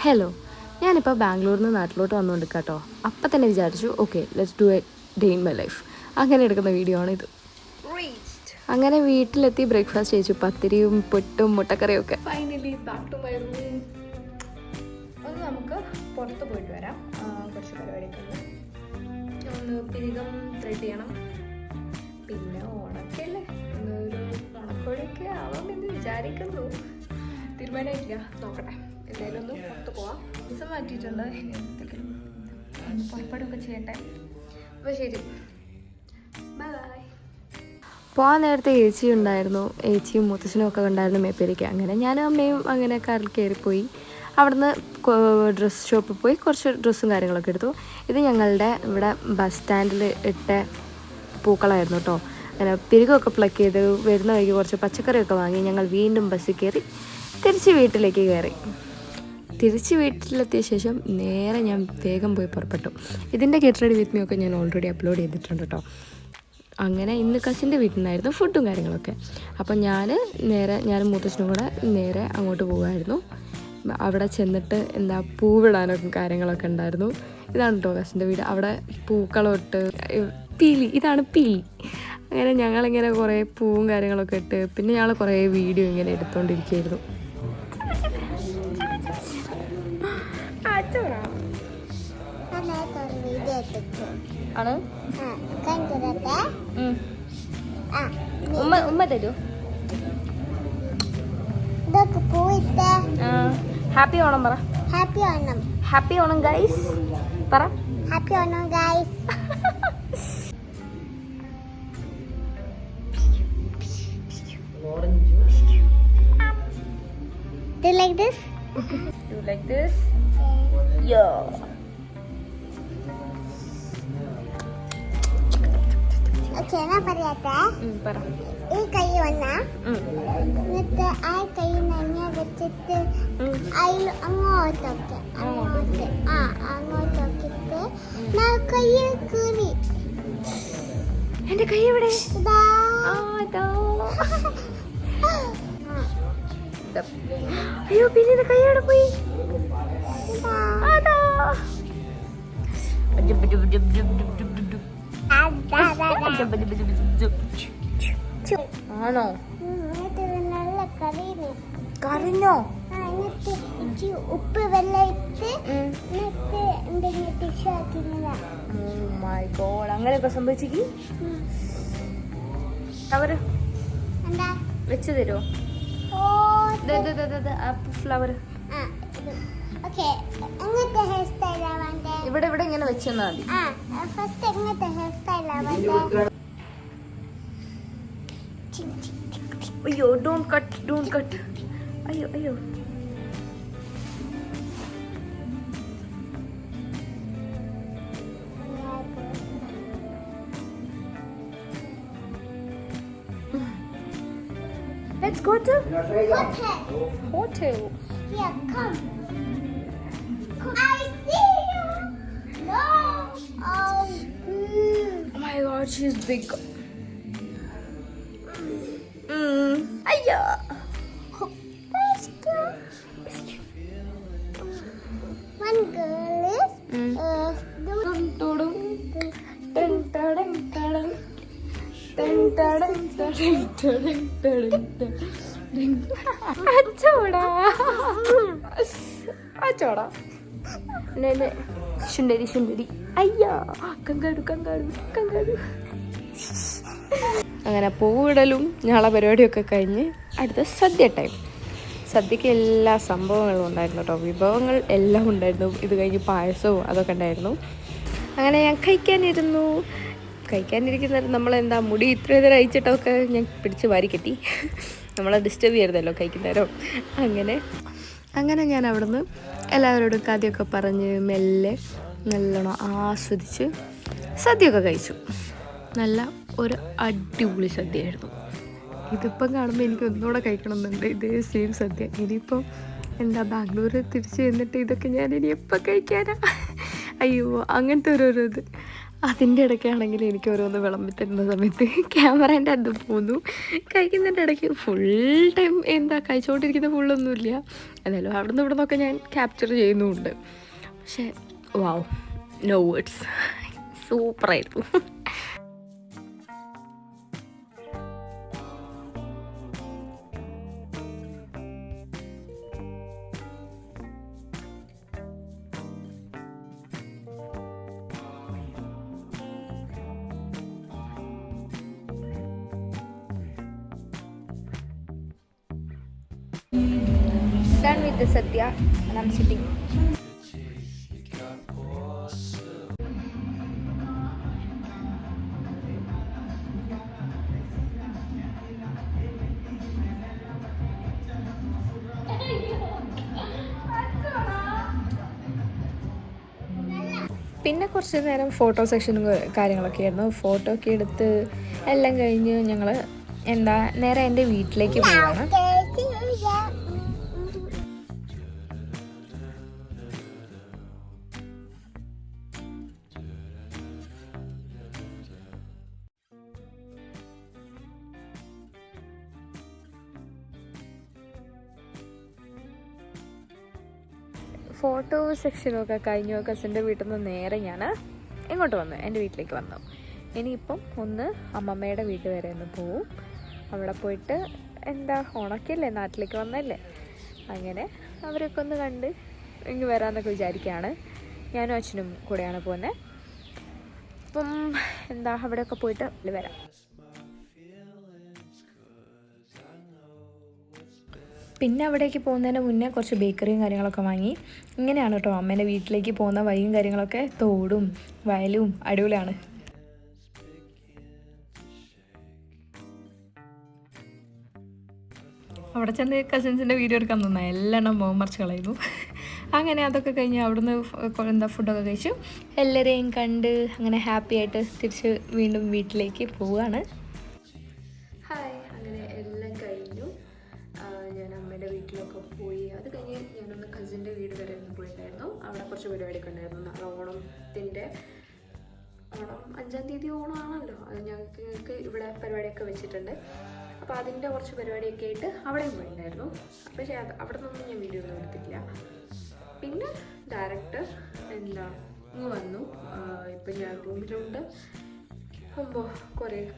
Hello, ഞാനിപ്പോൾ ബാംഗ്ലൂരിൽ നിന്ന് നാട്ടിലോട്ട് വന്നുകൊണ്ടിരിക്കാം കേട്ടോ. അപ്പം തന്നെ വിചാരിച്ചു okay let's do A day in my life. അങ്ങനെ എടുക്കുന്ന വീഡിയോ ആണിത്. അങ്ങനെ വീട്ടിലെത്തി ബ്രേക്ക്ഫാസ്റ്റ് കഴിച്ചു. പത്തിരിയും പുട്ടും മുട്ടക്കറിയും ഒക്കെ. Finally back to my room. ഒന്ന് നമുക്ക് പുറത്ത് പോയിട്ട് വരാം. കുറച്ച് പരിപാടിയൊക്കെ ഉണ്ട്. ഒന്ന് പിരികം ത്രെഡ് ചെയ്യണം. പിന്നെ ഓണക്കല്ലേ, ഒരു ഓണക്കോടിയൊക്കെ ആവാമെന്ന് വിചാരിക്കുന്നു. തീരുമാനമായിട്ടില്ല, നോക്കട്ടെ. എന്തായാലും ഒന്ന് പുറത്ത് പോവാം. ദിവസം മാറ്റിയിട്ടുണ്ട്. ഇനി എന്തെങ്കിലും പുറപ്പെടുകയൊക്കെ ചെയ്യട്ടെ. അപ്പോൾ ശരി, ബൈ ബൈ. പോകാൻ നേരത്തെ ഏച്ചി ഉണ്ടായിരുന്നു. ഏച്ചിയും മുത്തശ്ശനും ഒക്കെ ഉണ്ടായിരുന്നു മേപ്പേരിക്ക്. അങ്ങനെ ഞാനും അമ്മയും അങ്ങനെ കാറിൽ കയറിപ്പോയി. അവിടുന്ന് ഡ്രസ്സ് ഷോപ്പിൽ പോയി കുറച്ച് ഡ്രസ്സും കാര്യങ്ങളൊക്കെ എടുത്തു. ഇത് ഞങ്ങളുടെ ഇവിടെ ബസ് സ്റ്റാൻഡിൽ ഇട്ട പൂക്കളായിരുന്നു കേട്ടോ. അങ്ങനെ പിരികൊക്കെ പ്ലക്ക് ചെയ്ത് വരുന്ന വഴിക്ക് കുറച്ച് പച്ചക്കറിയൊക്കെ വാങ്ങി ഞങ്ങൾ വീണ്ടും ബസ്സിൽ കയറി തിരിച്ച് വീട്ടിലേക്ക് കയറി. തിരിച്ച് വീട്ടിലെത്തിയ ശേഷം നേരെ ഞാൻ വേഗം പോയി പുറപ്പെട്ടു. ഇതിൻ്റെ ഗെറ്റ് റെഡി വിത്ത് മീ ഒക്കെ ഞാൻ ഓൾറെഡി അപ്ലോഡ് ചെയ്തിട്ടുണ്ട് കേട്ടോ. അങ്ങനെ ഇന്ന് കസിൻ്റെ വീട്ടിൽ നിന്നായിരുന്നു ഫുഡും കാര്യങ്ങളൊക്കെ. അപ്പം ഞാനും മുത്തശ്ശനും കൂടെ നേരെ അങ്ങോട്ട് പോകുമായിരുന്നു. അവിടെ ചെന്നിട്ട് പൂവിടാനൊക്കെ കാര്യങ്ങളൊക്കെ ഉണ്ടായിരുന്നു. ഇതാണ് കേട്ടോ കസിൻ്റെ വീട്. അവിടെ പൂക്കളമിട്ട് പീലി, ഇതാണ് പീലി. അങ്ങനെ ഞങ്ങളിങ്ങനെ കുറേ പൂവും കാര്യങ്ങളൊക്കെ ഇട്ട് പിന്നെ ഞങ്ങൾ കുറേ വീഡിയോ ഇങ്ങനെ എടുത്തുകൊണ്ടിരിക്കുകയായിരുന്നു. ആണ് ഉമ്മ തരൂ. ഹാപ്പി ഓണം പറ. Happy Onam. Happy Onam guys പറ. Happy Onam guys. Do you like this? Do you like this? Yeah. Okay, na pariyata. Para. ഈ കൈ വന്നാ എന്നിട്ട് ആ കൈ തന്നെ വെച്ചിട്ട് അങ്ങോട്ടൊക്കെ അങ്ങോട്ടൊക്കെ കൈ കീറി. എന്റെ കൈ എവിടെ? അയ്യോ, പിന്നെ കൈ എവിടെ പോയി? ആണോ? കറിഞ്ഞോ? ഉപ്പ് വെള്ളയിട്ട് അങ്ങനെയൊക്കെ സംഭവിച്ചെങ്കിൽ അവര് വെച്ച് തരുമോ? ഫ്ലവർ ഇവിടെ ഇവിടെ ഇങ്ങനെ വെച്ചെന്നാ മതി. അയ്യോ, ഡോണ്ട് കട്ട്. അയ്യോ. Let's go to hotel. Yeah, come. I see you. No. Oh my God, she's big. Ayya. One girl is ശുണ്ടരി. അയ്യോ, കങ്കാടു. അങ്ങനെ പൂവിടലും ഞങ്ങളെ പരിപാടിയൊക്കെ കഴിഞ്ഞ് അടുത്ത സദ്യ ടൈം. സദ്യക്ക് എല്ലാ സംഭവങ്ങളും ഉണ്ടായിരുന്നു കേട്ടോ. വിഭവങ്ങൾ എല്ലാം ഉണ്ടായിരുന്നു. ഇത് കഴിഞ്ഞ് പായസവും അതൊക്കെ ഉണ്ടായിരുന്നു. അങ്ങനെ ഞാൻ കഴിക്കാനിരിക്കുന്ന മുടി ഇത്രയും നേരം അയച്ചിട്ടൊക്കെ ഞാൻ പിടിച്ച് വാരി കെട്ടി. നമ്മളെ ഡിസ്റ്റർബ് ചെയ്യരുതല്ലോ കഴിക്കുന്നേരം. അങ്ങനെ ഞാൻ അവിടുന്ന് എല്ലാവരോടും കഥയൊക്കെ പറഞ്ഞ് മെല്ലെ നല്ലോണം ആസ്വദിച്ച് സദ്യയൊക്കെ കഴിച്ചു. നല്ല ഒരു അടിപൊളി സദ്യയായിരുന്നു. ഇതിപ്പം കാണുമ്പോൾ എനിക്ക് ഒന്നുകൂടെ കഴിക്കണമെന്നുണ്ട് ഇതേ സെയിം സദ്യ. ഇനിയിപ്പം ബാംഗ്ലൂർ തിരിച്ച് ചെന്നിട്ട് ഇതൊക്കെ ഞാൻ ഇനി എപ്പോൾ കഴിക്കാനാ? അയ്യോ, അങ്ങനത്തെ ഓരോരോ ഇത്. അതിൻ്റെ ഇടയ്ക്കാണെങ്കിൽ എനിക്ക് ഓരോന്ന് വിളമ്പി തരുന്ന സമയത്ത് ക്യാമറേൻ്റെ അത് പോന്നു. കഴിക്കുന്നതിൻ്റെ ഇടയ്ക്ക് ഫുൾ ടൈം എന്താ കഴിച്ചുകൊണ്ടിരിക്കുന്ന ഫുള്ളൊന്നുമില്ല. എന്നാലും അവിടെ നിന്ന് ഇവിടെ നിന്നൊക്കെ ഞാൻ ക്യാപ്ചർ ചെയ്യുന്നുമുണ്ട്. പക്ഷേ വാവ്, നോ വേർഡ്സ്, സൂപ്പറായിരുന്നു. Done with the Satya and I'm sitting. പിന്നെ കുറച്ച് നേരം ഫോട്ടോ സെക്ഷനും കാര്യങ്ങളൊക്കെ ആയിരുന്നു. ഫോട്ടോ ഒക്കെ എടുത്ത് എല്ലാം കഴിഞ്ഞ് ഞങ്ങൾ നേരെ എൻ്റെ വീട്ടിലേക്ക് പോവാണ്. ഫോട്ടോ സെക്ഷനൊക്കെ കഴിഞ്ഞു കസിൻ്റെ വീട്ടിൽ നിന്ന് നേരെ ഞാൻ ഇങ്ങോട്ട് വന്നു, എൻ്റെ വീട്ടിലേക്ക് വന്നു. ഇനിയിപ്പം ഒന്ന് അമ്മമ്മയുടെ വീട് വരെ ഒന്ന് പോവും. അവിടെ പോയിട്ട് ഓണക്കല്ലേ, നാട്ടിലേക്ക് വന്നല്ലേ, അങ്ങനെ അവരൊക്കെ ഒന്ന് കണ്ട് ഇങ്ങ് വരാമെന്നൊക്കെ വിചാരിക്കുകയാണ്. ഞാനും അച്ഛനും കൂടെയാണ് പോകുന്നത്. അപ്പം അവിടെയൊക്കെ പോയിട്ട് വരാം. പിന്നെ അവിടേക്ക് പോകുന്നതിന് മുന്നേ കുറച്ച് ബേക്കറിയും കാര്യങ്ങളൊക്കെ വാങ്ങി. ഇങ്ങനെയാണ് കേട്ടോ അമ്മേൻ്റെ വീട്ടിലേക്ക് പോകുന്ന വഴിയും കാര്യങ്ങളൊക്കെ. തോടും വയലും അടിപൊളിയാണ്. അവിടെ ചെന്ന് കസിൻസിൻ്റെ വീഡിയോ എടുക്കാൻ തോന്നാ, എല്ലാം മോൻ മറിച്ച് കളയുന്നു. അങ്ങനെ അതൊക്കെ കഴിഞ്ഞ് അവിടുന്ന് ഫുഡൊക്കെ കഴിച്ചു എല്ലാവരെയും കണ്ട് അങ്ങനെ ഹാപ്പി ആയിട്ട് തിരിച്ച് വീണ്ടും വീട്ടിലേക്ക് പോവുകയാണ്. ഹായ്, അങ്ങനെ എല്ലാം കഴിഞ്ഞു. ഞാൻ അമ്മയുടെ വീട്ടിലൊക്കെ പോയി. അത് കഴിഞ്ഞ് ഞാനൊന്ന് കസിൻ്റെ വീട് വരെ ഒന്ന് പോയിട്ടുണ്ടായിരുന്നു. അവിടെ കുറച്ച് പരിപാടിയൊക്കെ ഉണ്ടായിരുന്നു. നാളെ ഓണം 5-ാം തീയതി ഓണമാണല്ലോ. അത് ഞങ്ങൾക്ക് ഇവിടെ പരിപാടിയൊക്കെ വെച്ചിട്ടുണ്ട്. അപ്പോൾ അതിൻ്റെ കുറച്ച് പരിപാടിയൊക്കെ ആയിട്ട് അവിടെയും പോയിട്ടുണ്ടായിരുന്നു. പക്ഷേ അവിടെ നിന്നൊന്നും ഞാൻ വീഡിയോ ഒന്നും എടുത്തിട്ടില്ല. പിന്നെ ഡയറക്റ്റ് ഇങ്ങ് വന്നു. ഇപ്പം ഞാൻ റൂമിലുണ്ട്.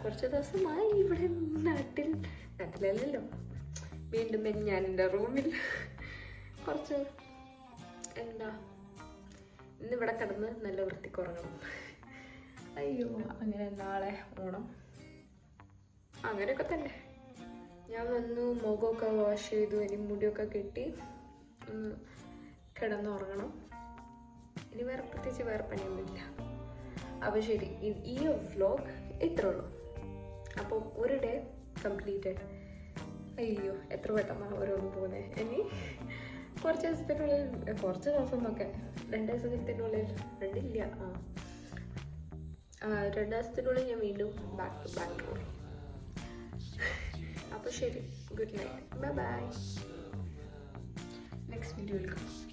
കുറച്ച് ദിവസമായി ഇവിടെ നാട്ടിലല്ലല്ലോ, വീണ്ടും ഞാൻ എൻ്റെ റൂമിൽ കുറച്ച് ഇന്നിവിടെ കിടന്ന് നല്ല വൃത്തിക്ക് ഉറങ്ങണം. അയ്യോ, അങ്ങനെ നാളെ ഓണം അങ്ങനെയൊക്കെ തന്നെ. ഞാൻ വന്നു, മുഖമൊക്കെ വാഷ് ചെയ്തു, ഇനി മുടിയൊക്കെ കെട്ടി കിടന്നുറങ്ങണം. ഇനി പ്രത്യേകിച്ച് വേറെ പണിയൊന്നുമില്ല. അപ്പോൾ ശരി, ഈ വ്ലോഗ് ഇത്രേ ഉള്ളൂ. അപ്പോൾ ഒരു ഡേ കംപ്ലീറ്റഡ്. അയ്യോ, എത്ര പെട്ടെന്നാണ് ഓരോന്ന് പോകുന്നത്. ഇനി കുറച്ച് ദിവസത്തിനുള്ളിൽ, കുറച്ച് ദിവസം എന്നൊക്കെ 2 ദിവസത്തിനുള്ളിൽ, 2 ദിവസത്തിനുള്ളിൽ ഞാൻ വീണ്ടും ബാക്ക് ടു ബാംഗ്ലൂർ. അപ്പോൾ ശരി, good night, bye bye. Next വീഡിയോയിൽ കാണാം.